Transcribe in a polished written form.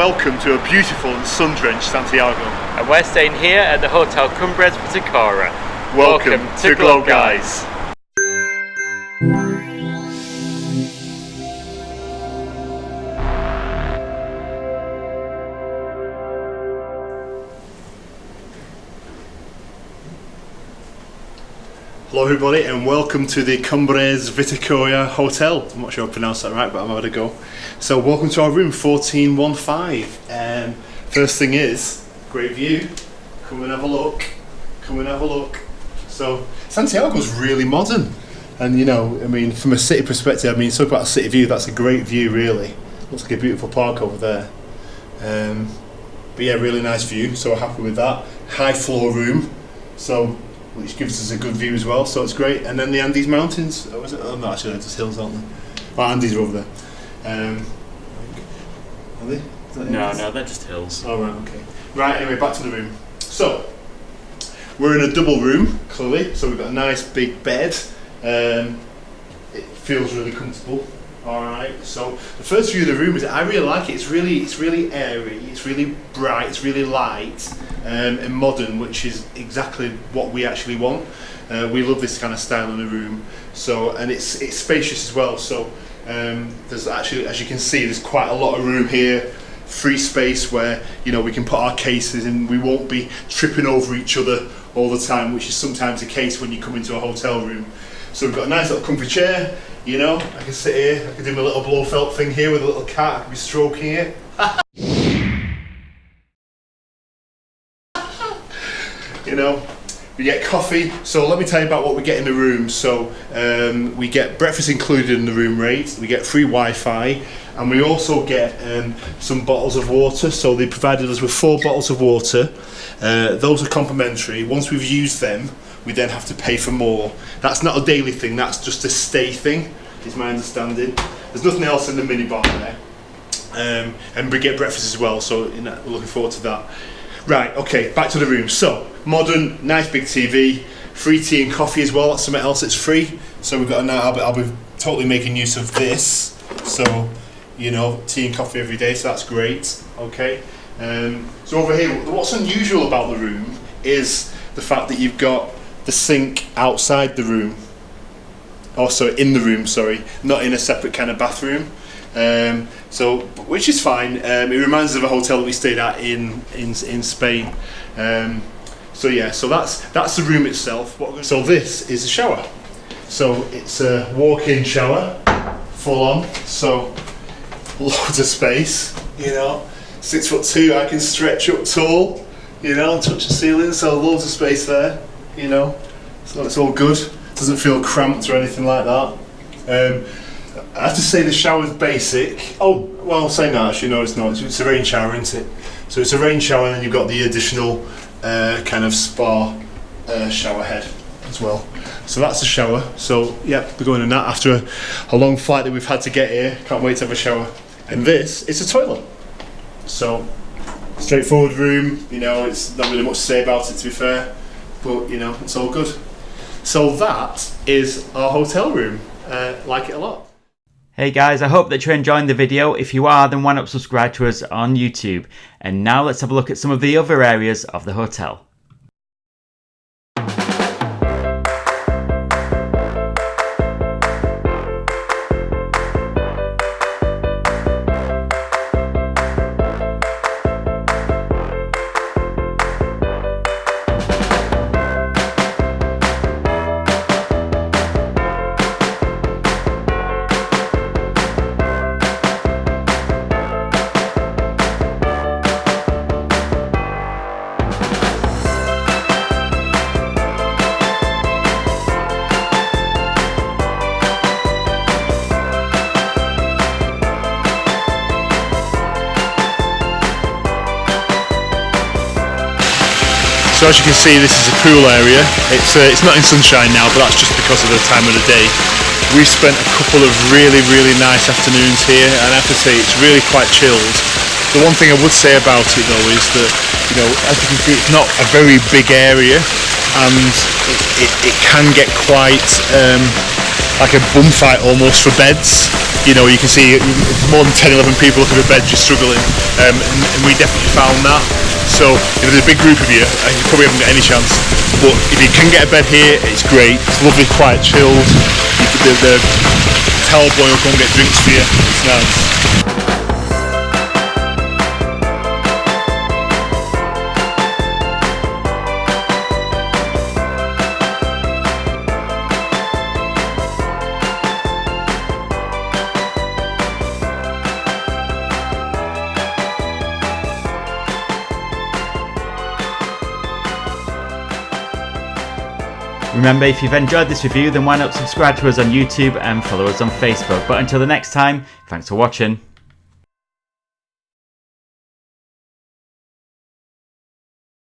welcome to a beautiful and sun-drenched Santiago. And we're staying here at the Hotel Cumbres Vitacura. Welcome to Glow Guys. Hello everybody and welcome to the Cumbres Vitacura Hotel. I'm not sure I pronounced that right, but I'm having a go. So welcome to our room 1415. First thing is, great view. Come and have a look. Come and have a look. So Santiago's really modern. And you know, I mean, from a city perspective, I mean, talk about a city view, that's a great view really. Looks like a beautiful park over there. But yeah, really nice view, so we're happy with that. High floor room. So which gives us a good view as well, so it's great. And then the Andes Mountains. Oh, is it? Oh, no, actually, they're just hills, aren't they? Oh, Andes are over there. Are they? No, they're just hills. Oh, right, okay. Right, anyway, back to the room. So, we're in a double room, clearly. So we've got a nice big bed. It feels really comfortable. Alright, so the first view of the room is, I really like it. It's really airy, it's really bright, it's really light and modern, which is exactly what we actually want. We love this kind of style in the room. So, and it's spacious as well. So there's actually, as you can see, there's quite a lot of room here, free space where, you know, we can put our cases and we won't be tripping over each other all the time, which is sometimes the case when you come into a hotel room. So we've got a nice little comfy chair. You know, I can sit here, I can do my little Blofeld thing here with a little cat, I can be stroking it. You know, we get coffee. So let me tell you about what we get in the room. So we get breakfast included in the room rate, we get free Wi-Fi, and we also get some bottles of water. So they provided us with 4 bottles of water. Those are complimentary. Once we've used them, we then have to pay for more. That's not a daily thing, that's just a stay thing, is my understanding. There's nothing else in the minibar there. And we get breakfast as well, so we're looking forward to that. Right, okay, back to the room. So, modern, nice big TV, free tea and coffee as well, that's something else that's free. So we've got a night, I'll be totally making use of this. So, you know, tea and coffee every day, so that's great, okay. So over here, what's unusual about the room is the fact that you've got the sink outside the room, in the room, sorry, not in a separate kind of bathroom. So, which is fine. It reminds us of a hotel that we stayed at in Spain. So yeah, so that's the room itself. So this is a shower. So it's a walk-in shower, full on. So loads of space. You know, 6'2", I can stretch up tall. You know, touch the ceiling. So loads of space there. You know, so it's all good. Doesn't feel cramped or anything like that. I have to say the shower's basic. Oh, well, say no, actually, no, it's not. It's a rain shower, isn't it? So it's a rain shower, and then you've got the additional kind of spa shower head as well. So that's the shower. So yeah, we're going in that after a long flight that we've had to get here. Can't wait to have a shower. And this is a toilet. So straightforward room. You know, it's not really much to say about it, to be fair. But you know, it's all good. So that is our hotel room. Like it a lot. Hey guys, I hope that you're enjoying the video. If you are, then why not subscribe to us on YouTube? And now let's have a look at some of the other areas of the hotel. So as you can see, this is a pool area. It's not in sunshine now, but that's just because of the time of the day. We've spent a couple of really nice afternoons here, and I have to say it's really quite chilled. The one thing I would say about it though is that, you know, as you can see, it's not a very big area, and it can get quite like a bum fight almost for beds. You know, you can see more than 10-11 people looking for beds just struggling, and we definitely found that. So if there's a big group of you, you probably haven't got any chance, but if you can get a bed here, it's great. It's lovely, quiet, chilled. The towel boy will go and get drinks for you. It's nice. Remember, if you've enjoyed this review, then why not subscribe to us on YouTube and follow us on Facebook. But until the next time, thanks for watching.